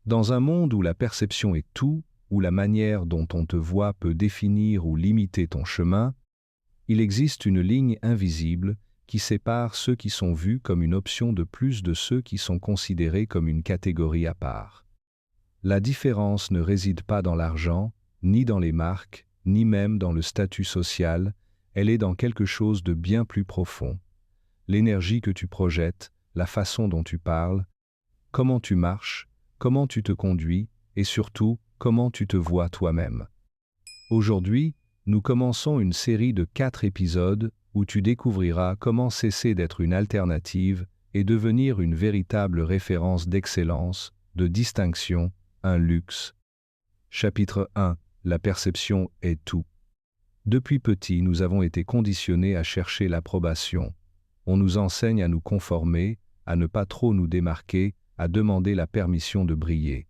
Dans un monde où la perception est tout, où la manière dont on te voit peut définir ou limiter ton chemin, il existe une ligne invisible qui sépare ceux qui sont vus comme une option de plus de ceux qui sont considérés comme une catégorie à part. La différence ne réside pas dans l'argent, ni dans les marques, ni même dans le statut social, elle est dans quelque chose de bien plus profond. L'énergie que tu projettes, la façon dont tu parles, comment tu marches, comment tu te conduis, et surtout, comment tu te vois toi-même. Aujourd'hui, nous commençons une série de 4 épisodes où tu découvriras comment cesser d'être une alternative et devenir une véritable référence d'excellence, de distinction, un luxe. Chapitre 1. La perception est tout. Depuis petit, nous avons été conditionnés à chercher l'approbation. On nous enseigne à nous conformer, à ne pas trop nous démarquer, à demander la permission de briller.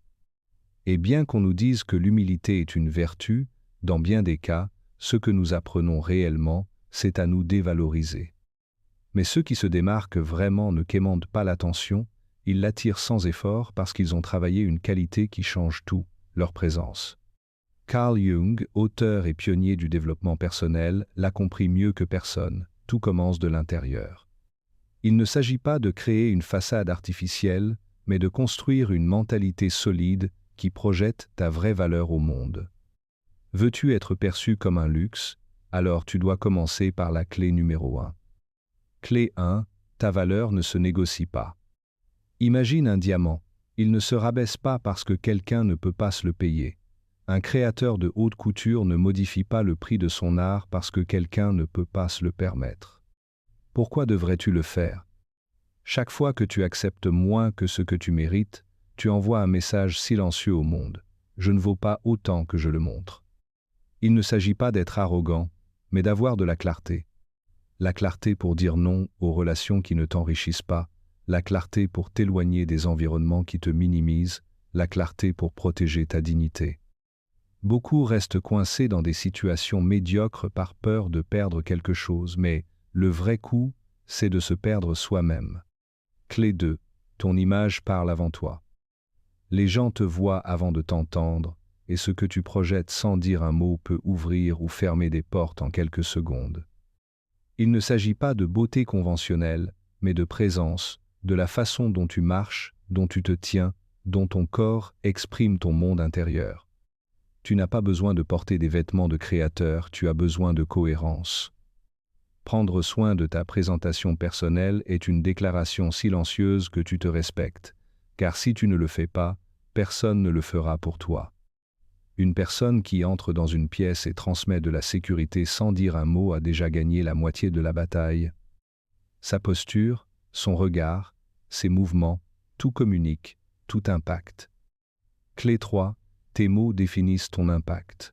Et bien qu'on nous dise que l'humilité est une vertu, dans bien des cas, ce que nous apprenons réellement, c'est à nous dévaloriser. Mais ceux qui se démarquent vraiment ne quémandent pas l'attention, ils l'attirent sans effort parce qu'ils ont travaillé une qualité qui change tout, leur présence. Carl Jung, auteur et pionnier du développement personnel, l'a compris mieux que personne, tout commence de l'intérieur. Il ne s'agit pas de créer une façade artificielle, mais de construire une mentalité solide qui projette ta vraie valeur au monde. Veux-tu être perçu comme un luxe? Alors tu dois commencer par la clé numéro 1. Clé 1, ta valeur ne se négocie pas. Imagine un diamant, il ne se rabaisse pas parce que quelqu'un ne peut pas se le payer. Un créateur de haute couture ne modifie pas le prix de son art parce que quelqu'un ne peut pas se le permettre. Pourquoi devrais-tu le faire? Chaque fois que tu acceptes moins que ce que tu mérites, tu envoies un message silencieux au monde. Je ne vaux pas autant que je le montre. Il ne s'agit pas d'être arrogant, mais d'avoir de la clarté. La clarté pour dire non aux relations qui ne t'enrichissent pas, la clarté pour t'éloigner des environnements qui te minimisent, la clarté pour protéger ta dignité. Beaucoup restent coincés dans des situations médiocres par peur de perdre quelque chose, mais le vrai coup, c'est de se perdre soi-même. Clé 2. Ton image parle avant toi. Les gens te voient avant de t'entendre, et ce que tu projettes sans dire un mot peut ouvrir ou fermer des portes en quelques secondes. Il ne s'agit pas de beauté conventionnelle, mais de présence, de la façon dont tu marches, dont tu te tiens, dont ton corps exprime ton monde intérieur. Tu n'as pas besoin de porter des vêtements de créateur, tu as besoin de cohérence. Prendre soin de ta présentation personnelle est une déclaration silencieuse que tu te respectes, car si tu ne le fais pas, personne ne le fera pour toi. Une personne qui entre dans une pièce et transmet de la sécurité sans dire un mot a déjà gagné la moitié de la bataille. Sa posture, son regard, ses mouvements, tout communique, tout impacte. Clé 3. Tes mots définissent ton impact.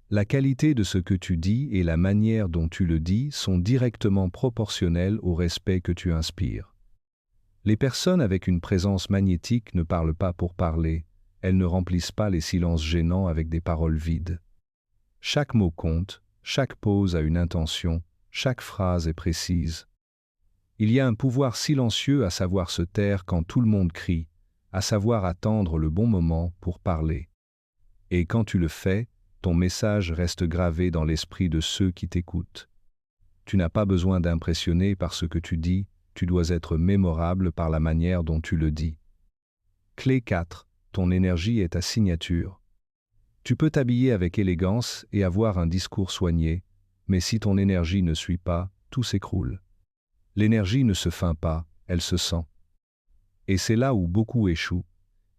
La qualité de ce que tu dis et la manière dont tu le dis sont directement proportionnelles au respect que tu inspires. Les personnes avec une présence magnétique ne parlent pas pour parler, elles ne remplissent pas les silences gênants avec des paroles vides. Chaque mot compte, chaque pause a une intention, chaque phrase est précise. Il y a un pouvoir silencieux à savoir se taire quand tout le monde crie, à savoir attendre le bon moment pour parler. Et quand tu le fais, ton message reste gravé dans l'esprit de ceux qui t'écoutent. Tu n'as pas besoin d'impressionner par ce que tu dis, tu dois être mémorable par la manière dont tu le dis. Clé 4. Ton énergie est ta signature. Tu peux t'habiller avec élégance et avoir un discours soigné, mais si ton énergie ne suit pas, tout s'écroule. L'énergie ne se feint pas, elle se sent. Et c'est là où beaucoup échouent.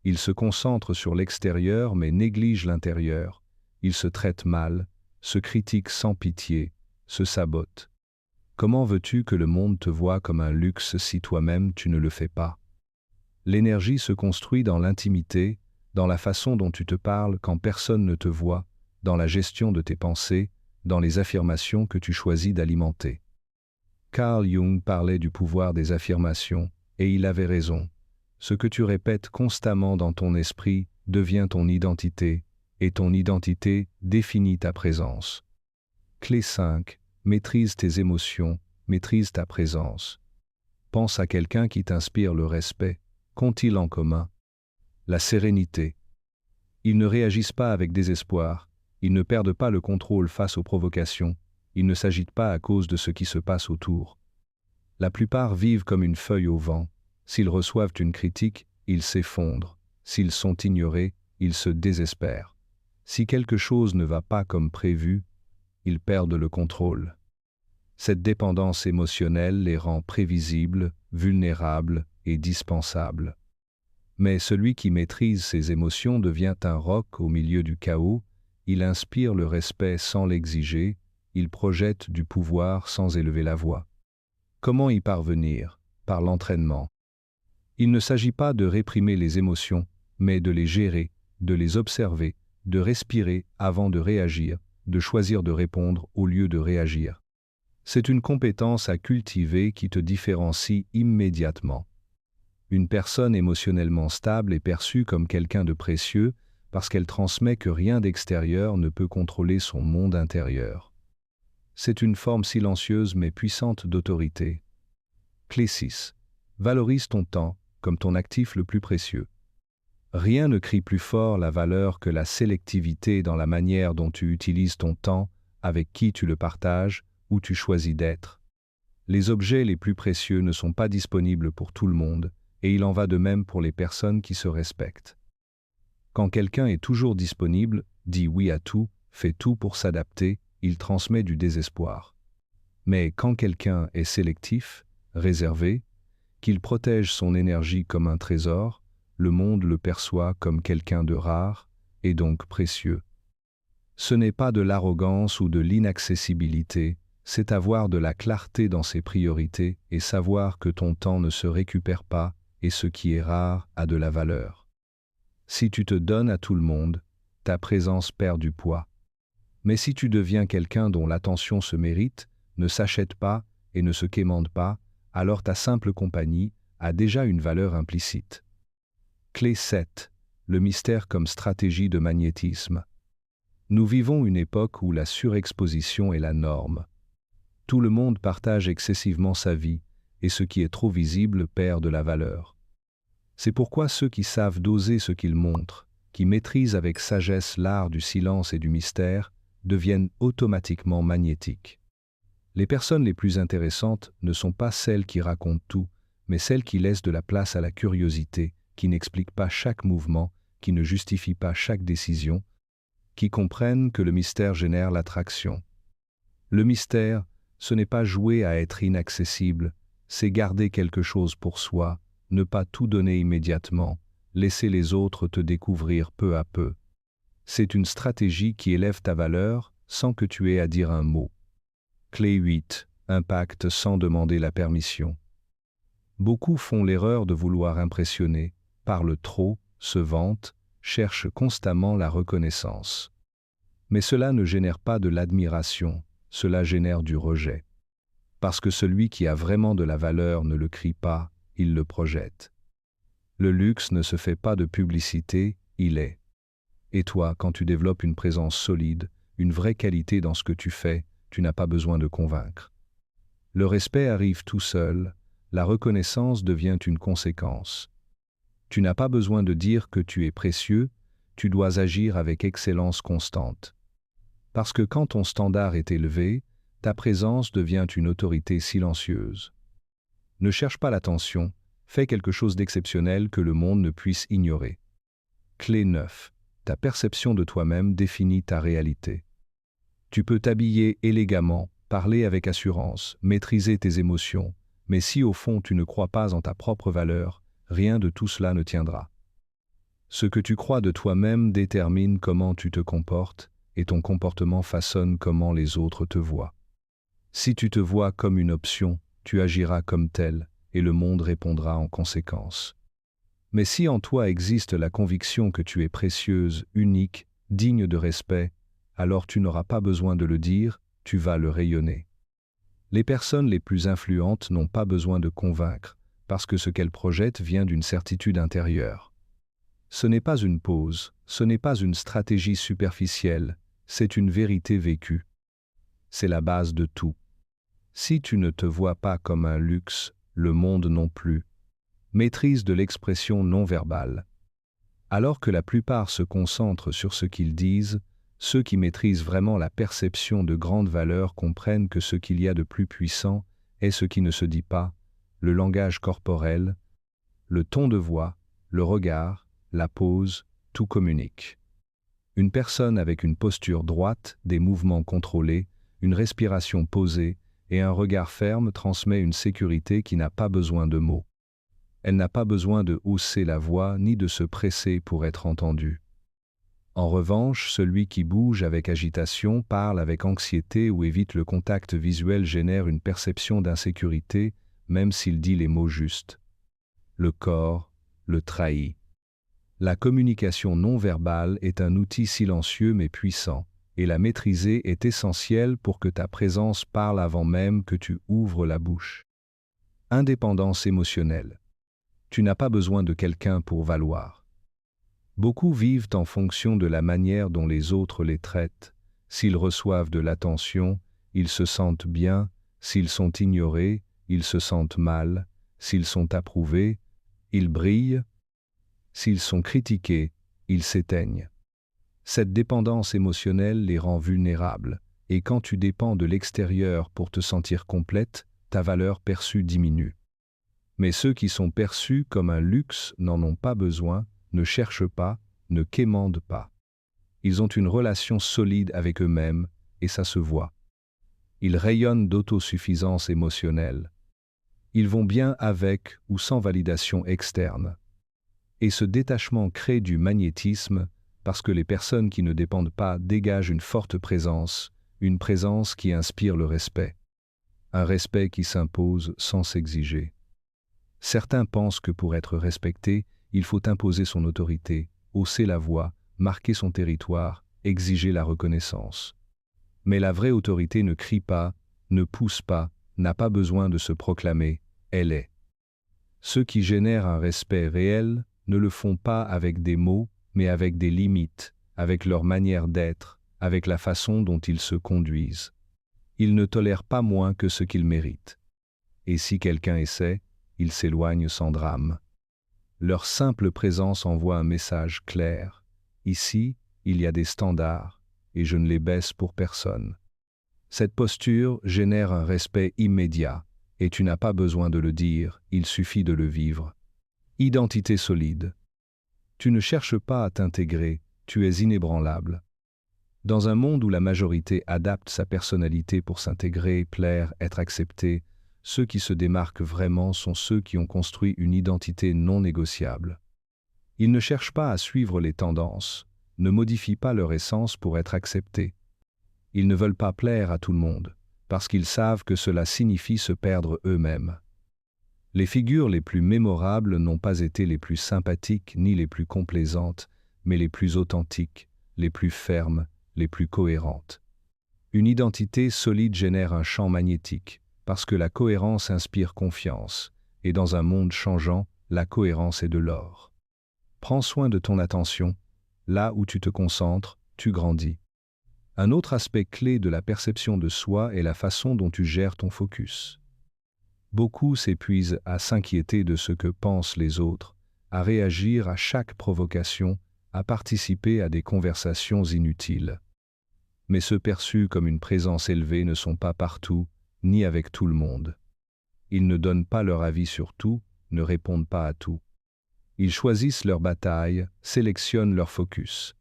Ils se concentrent sur l'extérieur mais négligent l'intérieur. Ils se traitent mal, se critiquent sans pitié, se sabotent. Comment veux-tu que le monde te voie comme un luxe si toi-même tu ne le fais pas? L'énergie se construit dans l'intimité, dans la façon dont tu te parles quand personne ne te voit, dans la gestion de tes pensées, dans les affirmations que tu choisis d'alimenter. Carl Jung parlait du pouvoir des affirmations, et il avait raison. Ce que tu répètes constamment dans ton esprit devient ton identité, et ton identité définit ta présence. Clé 5. Maîtrise tes émotions, maîtrise ta présence. Pense à quelqu'un qui t'inspire le respect. Qu'ont-ils en commun? La sérénité. Ils ne réagissent pas avec désespoir, ils ne perdent pas le contrôle face aux provocations, ils ne s'agitent pas à cause de ce qui se passe autour. La plupart vivent comme une feuille au vent. S'ils reçoivent une critique, ils s'effondrent. S'ils sont ignorés, ils se désespèrent. Si quelque chose ne va pas comme prévu, ils perdent le contrôle. Cette dépendance émotionnelle les rend prévisibles, vulnérables et dispensables. Mais celui qui maîtrise ses émotions devient un roc au milieu du chaos, il inspire le respect sans l'exiger, il projette du pouvoir sans élever la voix. Comment y parvenir? Par l'entraînement. Il ne s'agit pas de réprimer les émotions, mais de les gérer, de les observer, de respirer avant de réagir, de choisir de répondre au lieu de réagir. C'est une compétence à cultiver qui te différencie immédiatement. Une personne émotionnellement stable est perçue comme quelqu'un de précieux parce qu'elle transmet que rien d'extérieur ne peut contrôler son monde intérieur. C'est une forme silencieuse mais puissante d'autorité. Clé 6. Valorise ton temps comme ton actif le plus précieux. Rien ne crie plus fort la valeur que la sélectivité dans la manière dont tu utilises ton temps, avec qui tu le partages, où tu choisis d'être. Les objets les plus précieux ne sont pas disponibles pour tout le monde, et il en va de même pour les personnes qui se respectent. Quand quelqu'un est toujours disponible, dit oui à tout, fait tout pour s'adapter, il transmet du désespoir. Mais quand quelqu'un est sélectif, réservé, qu'il protège son énergie comme un trésor, le monde le perçoit comme quelqu'un de rare et donc précieux. Ce n'est pas de l'arrogance ou de l'inaccessibilité, c'est avoir de la clarté dans ses priorités et savoir que ton temps ne se récupère pas et ce qui est rare a de la valeur. Si tu te donnes à tout le monde, ta présence perd du poids. Mais si tu deviens quelqu'un dont l'attention se mérite, ne s'achète pas et ne se quémande pas, alors ta simple compagnie a déjà une valeur implicite. Clé 7. Le mystère comme stratégie de magnétisme. Nous vivons une époque où la surexposition est la norme. Tout le monde partage excessivement sa vie, et ce qui est trop visible perd de la valeur. C'est pourquoi ceux qui savent doser ce qu'ils montrent, qui maîtrisent avec sagesse l'art du silence et du mystère, deviennent automatiquement magnétiques. Les personnes les plus intéressantes ne sont pas celles qui racontent tout, mais celles qui laissent de la place à la curiosité, qui n'expliquent pas chaque mouvement, qui ne justifient pas chaque décision, qui comprennent que le mystère génère l'attraction. Le mystère, ce n'est pas jouer à être inaccessible, c'est garder quelque chose pour soi, ne pas tout donner immédiatement, laisser les autres te découvrir peu à peu. C'est une stratégie qui élève ta valeur sans que tu aies à dire un mot. Clé 8. Impact sans demander la permission. Beaucoup font l'erreur de vouloir impressionner, parlent trop, se vantent, cherchent constamment la reconnaissance. Mais cela ne génère pas de l'admiration, cela génère du rejet. Parce que celui qui a vraiment de la valeur ne le crie pas, il le projette. Le luxe ne se fait pas de publicité, il est. Et toi, quand tu développes une présence solide, une vraie qualité dans ce que tu fais, tu n'as pas besoin de convaincre. Le respect arrive tout seul, la reconnaissance devient une conséquence. Tu n'as pas besoin de dire que tu es précieux, tu dois agir avec excellence constante. Parce que quand ton standard est élevé, ta présence devient une autorité silencieuse. Ne cherche pas l'attention, fais quelque chose d'exceptionnel que le monde ne puisse ignorer. Clé 9. Ta perception de toi-même définit ta réalité. Tu peux t'habiller élégamment, parler avec assurance, maîtriser tes émotions, mais si au fond tu ne crois pas en ta propre valeur, rien de tout cela ne tiendra. Ce que tu crois de toi-même détermine comment tu te comportes, et ton comportement façonne comment les autres te voient. Si tu te vois comme une option, tu agiras comme tel, et le monde répondra en conséquence. Mais si en toi existe la conviction que tu es précieuse, unique, digne de respect, alors tu n'auras pas besoin de le dire, tu vas le rayonner. Les personnes les plus influentes n'ont pas besoin de convaincre, parce que ce qu'elles projettent vient d'une certitude intérieure. Ce n'est pas une pose, ce n'est pas une stratégie superficielle, c'est une vérité vécue. C'est la base de tout. Si tu ne te vois pas comme un luxe, le monde non plus. Maîtrise de l'expression non verbale. Alors que la plupart se concentrent sur ce qu'ils disent, ceux qui maîtrisent vraiment la perception de grandes valeurs comprennent que ce qu'il y a de plus puissant est ce qui ne se dit pas, le langage corporel, le ton de voix, le regard, la pose, tout communique. Une personne avec une posture droite, des mouvements contrôlés, une respiration posée et un regard ferme transmet une sécurité qui n'a pas besoin de mots. Elle n'a pas besoin de hausser la voix ni de se presser pour être entendue. En revanche, celui qui bouge avec agitation, parle avec anxiété ou évite le contact visuel génère une perception d'insécurité, même s'il dit les mots justes. Le corps le trahit. La communication non verbale est un outil silencieux mais puissant, et la maîtriser est essentielle pour que ta présence parle avant même que tu ouvres la bouche. Indépendance émotionnelle. Tu n'as pas besoin de quelqu'un pour valoir. Beaucoup vivent en fonction de la manière dont les autres les traitent. S'ils reçoivent de l'attention, ils se sentent bien, s'ils sont ignorés, ils se sentent mal, s'ils sont approuvés, ils brillent, s'ils sont critiqués, ils s'éteignent. Cette dépendance émotionnelle les rend vulnérables, et quand tu dépends de l'extérieur pour te sentir complète, ta valeur perçue diminue. Mais ceux qui sont perçus comme un luxe n'en ont pas besoin, ne cherchent pas, ne quémandent pas. Ils ont une relation solide avec eux-mêmes, et ça se voit. Ils rayonnent d'autosuffisance émotionnelle. Ils vont bien avec ou sans validation externe. Et ce détachement crée du magnétisme parce que les personnes qui ne dépendent pas dégagent une forte présence, une présence qui inspire le respect. Un respect qui s'impose sans s'exiger. Certains pensent que pour être respecté, il faut imposer son autorité, hausser la voix, marquer son territoire, exiger la reconnaissance. Mais la vraie autorité ne crie pas, ne pousse pas, n'a pas besoin de se proclamer, elle est. Ceux qui génèrent un respect réel ne le font pas avec des mots, mais avec des limites, avec leur manière d'être, avec la façon dont ils se conduisent. Ils ne tolèrent pas moins que ce qu'ils méritent. Et si quelqu'un essaie, ils s'éloignent sans drame. Leur simple présence envoie un message clair. Ici, il y a des standards, et je ne les baisse pour personne. Cette posture génère un respect immédiat, et tu n'as pas besoin de le dire, il suffit de le vivre. Identité solide. Tu ne cherches pas à t'intégrer, tu es inébranlable. Dans un monde où la majorité adapte sa personnalité pour s'intégrer, plaire, être accepté, ceux qui se démarquent vraiment sont ceux qui ont construit une identité non négociable. Ils ne cherchent pas à suivre les tendances, ne modifient pas leur essence pour être acceptés. Ils ne veulent pas plaire à tout le monde, parce qu'ils savent que cela signifie se perdre eux-mêmes. Les figures les plus mémorables n'ont pas été les plus sympathiques ni les plus complaisantes, mais les plus authentiques, les plus fermes, les plus cohérentes. Une identité solide génère un champ magnétique, parce que la cohérence inspire confiance, et dans un monde changeant, la cohérence est de l'or. Prends soin de ton attention, là où tu te concentres, tu grandis. Un autre aspect clé de la perception de soi est la façon dont tu gères ton focus. Beaucoup s'épuisent à s'inquiéter de ce que pensent les autres, à réagir à chaque provocation, à participer à des conversations inutiles. Mais ceux perçus comme une présence élevée ne sont pas partout, ni avec tout le monde. Ils ne donnent pas leur avis sur tout, ne répondent pas à tout. Ils choisissent leur bataille, sélectionnent leur focus.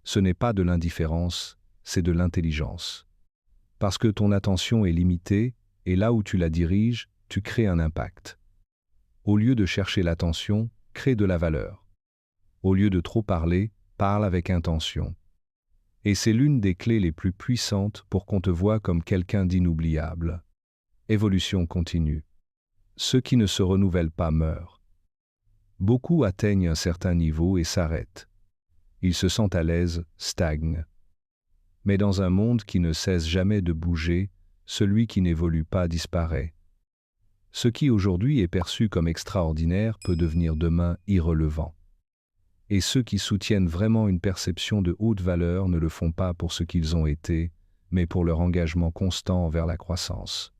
Ce n'est pas de l'indifférence, c'est de l'intelligence. Parce que ton attention est limitée, et là où tu la diriges, tu crées un impact. Au lieu de chercher l'attention, crée de la valeur. Au lieu de trop parler, parle avec intention. Et c'est l'une des clés les plus puissantes pour qu'on te voie comme quelqu'un d'inoubliable. Évolution continue. Ceux qui ne se renouvellent pas meurent. Beaucoup atteignent un certain niveau et s'arrêtent. Ils se sentent à l'aise, stagnent. Mais dans un monde qui ne cesse jamais de bouger, celui qui n'évolue pas disparaît. Ce qui aujourd'hui est perçu comme extraordinaire peut devenir demain irrelevant. Et ceux qui soutiennent vraiment une perception de haute valeur ne le font pas pour ce qu'ils ont été, mais pour leur engagement constant envers la croissance.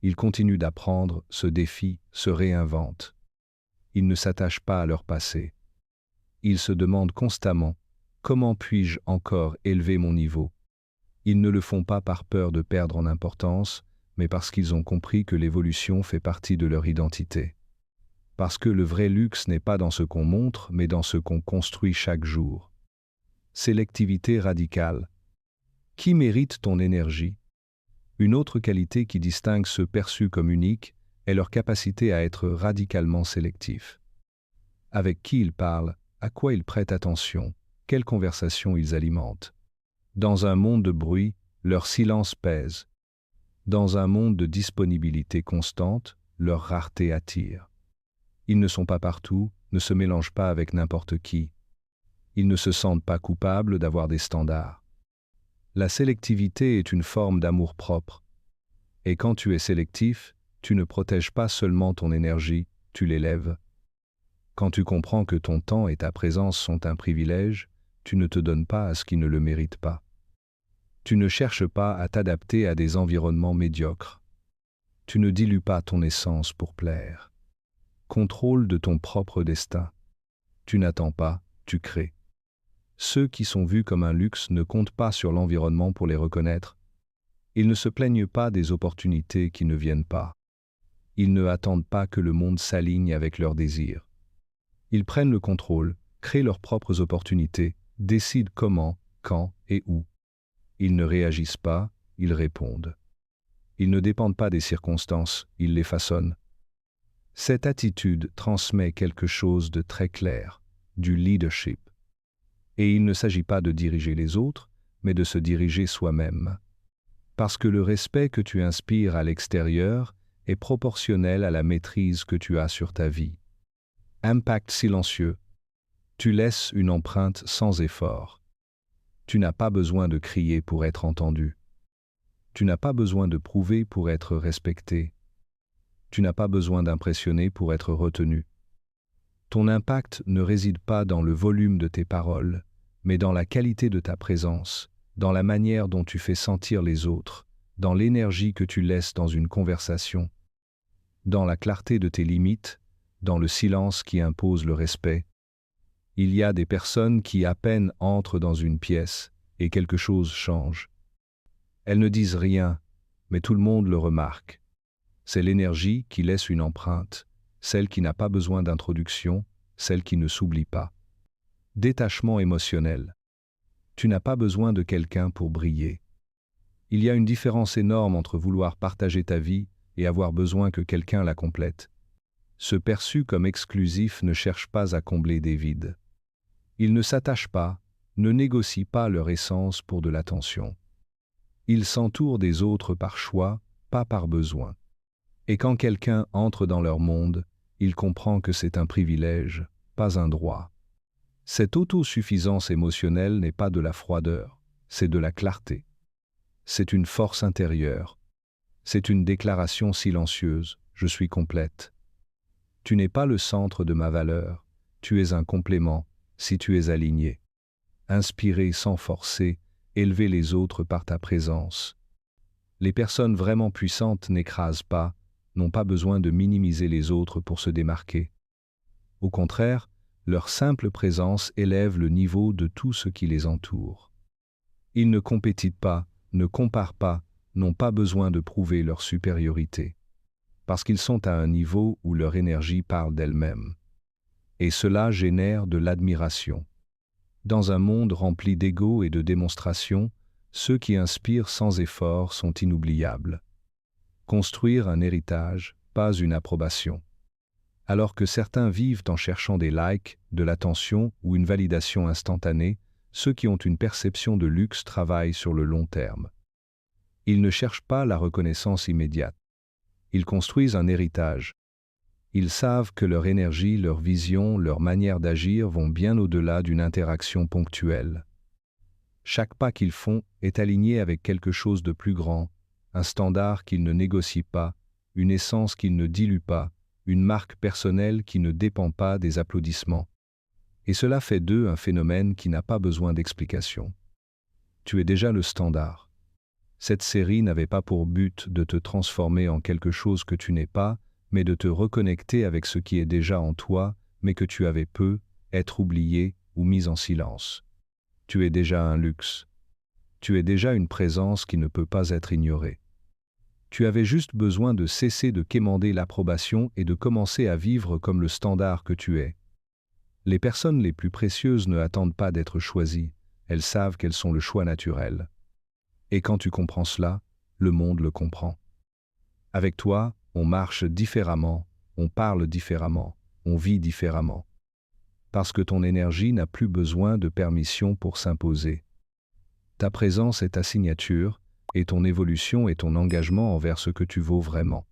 Ils continuent d'apprendre, se défient, se réinventent. Ils ne s'attachent pas à leur passé. Ils se demandent constamment « Comment puis-je encore élever mon niveau ?» Ils ne le font pas par peur de perdre en importance, mais parce qu'ils ont compris que l'évolution fait partie de leur identité. Parce que le vrai luxe n'est pas dans ce qu'on montre, mais dans ce qu'on construit chaque jour. Sélectivité radicale. Qui mérite ton énergie? Une autre qualité qui distingue ceux perçus comme uniques est leur capacité à être radicalement sélectifs. Avec qui ils parlent, à quoi ils prêtent attention, quelles conversations ils alimentent. Dans un monde de bruit, leur silence pèse. Dans un monde de disponibilité constante, leur rareté attire. Ils ne sont pas partout, ne se mélangent pas avec n'importe qui. Ils ne se sentent pas coupables d'avoir des standards. La sélectivité est une forme d'amour-propre. Et quand tu es sélectif, tu ne protèges pas seulement ton énergie, tu l'élèves. Quand tu comprends que ton temps et ta présence sont un privilège, tu ne te donnes pas à ce qui ne le mérite pas. Tu ne cherches pas à t'adapter à des environnements médiocres. Tu ne dilues pas ton essence pour plaire. Contrôle de ton propre destin. Tu n'attends pas, tu crées. Ceux qui sont vus comme un luxe ne comptent pas sur l'environnement pour les reconnaître. Ils ne se plaignent pas des opportunités qui ne viennent pas. Ils ne attendent pas que le monde s'aligne avec leurs désirs. Ils prennent le contrôle, créent leurs propres opportunités, décident comment, quand et où. Ils ne réagissent pas, ils répondent. Ils ne dépendent pas des circonstances, ils les façonnent. Cette attitude transmet quelque chose de très clair, du leadership. Et il ne s'agit pas de diriger les autres, mais de se diriger soi-même. Parce que le respect que tu inspires à l'extérieur est proportionnel à la maîtrise que tu as sur ta vie. Impact silencieux. Tu laisses une empreinte sans effort. Tu n'as pas besoin de crier pour être entendu. Tu n'as pas besoin de prouver pour être respecté. Tu n'as pas besoin d'impressionner pour être retenu. Ton impact ne réside pas dans le volume de tes paroles, mais dans la qualité de ta présence, dans la manière dont tu fais sentir les autres, dans l'énergie que tu laisses dans une conversation, dans la clarté de tes limites, dans le silence qui impose le respect. Il y a des personnes qui à peine entrent dans une pièce et quelque chose change. Elles ne disent rien, mais tout le monde le remarque. C'est l'énergie qui laisse une empreinte, celle qui n'a pas besoin d'introduction, celle qui ne s'oublie pas. Détachement émotionnel. Tu n'as pas besoin de quelqu'un pour briller. Il y a une différence énorme entre vouloir partager ta vie et avoir besoin que quelqu'un la complète. Ceux perçus comme exclusifs ne cherchent pas à combler des vides. Ils ne s'attachent pas, ne négocient pas leur essence pour de l'attention. Ils s'entourent des autres par choix, pas par besoin. Et quand quelqu'un entre dans leur monde, il comprend que c'est un privilège, pas un droit. Cette autosuffisance émotionnelle n'est pas de la froideur, c'est de la clarté. C'est une force intérieure. C'est une déclaration silencieuse, je suis complète. Tu n'es pas le centre de ma valeur, tu es un complément, si tu es aligné. Inspirer sans forcer, élever les autres par ta présence. Les personnes vraiment puissantes n'écrasent pas, n'ont pas besoin de minimiser les autres pour se démarquer. Au contraire, leur simple présence élève le niveau de tout ce qui les entoure. Ils ne compétissent pas, ne comparent pas, n'ont pas besoin de prouver leur supériorité. Parce qu'ils sont à un niveau où leur énergie parle d'elle-même. Et cela génère de l'admiration. Dans un monde rempli d'ego et de démonstration, ceux qui inspirent sans effort sont inoubliables. Construire un héritage, pas une approbation. Alors que certains vivent en cherchant des likes, de l'attention ou une validation instantanée, ceux qui ont une perception de luxe travaillent sur le long terme. Ils ne cherchent pas la reconnaissance immédiate. Ils construisent un héritage. Ils savent que leur énergie, leur vision, leur manière d'agir vont bien au-delà d'une interaction ponctuelle. Chaque pas qu'ils font est aligné avec quelque chose de plus grand, un standard qu'ils ne négocient pas, une essence qu'ils ne diluent pas, une marque personnelle qui ne dépend pas des applaudissements. Et cela fait d'eux un phénomène qui n'a pas besoin d'explication. Tu es déjà le standard. Cette série n'avait pas pour but de te transformer en quelque chose que tu n'es pas, mais de te reconnecter avec ce qui est déjà en toi, mais que tu avais peu, être oublié ou mis en silence. Tu es déjà un luxe. Tu es déjà une présence qui ne peut pas être ignorée. Tu avais juste besoin de cesser de quémander l'approbation et de commencer à vivre comme le standard que tu es. Les personnes les plus précieuses ne attendent pas d'être choisies, elles savent qu'elles sont le choix naturel. Et quand tu comprends cela, le monde le comprend. Avec toi, on marche différemment, on parle différemment, on vit différemment. Parce que ton énergie n'a plus besoin de permission pour s'imposer. Ta présence est ta signature, et ton évolution est ton engagement envers ce que tu vaux vraiment.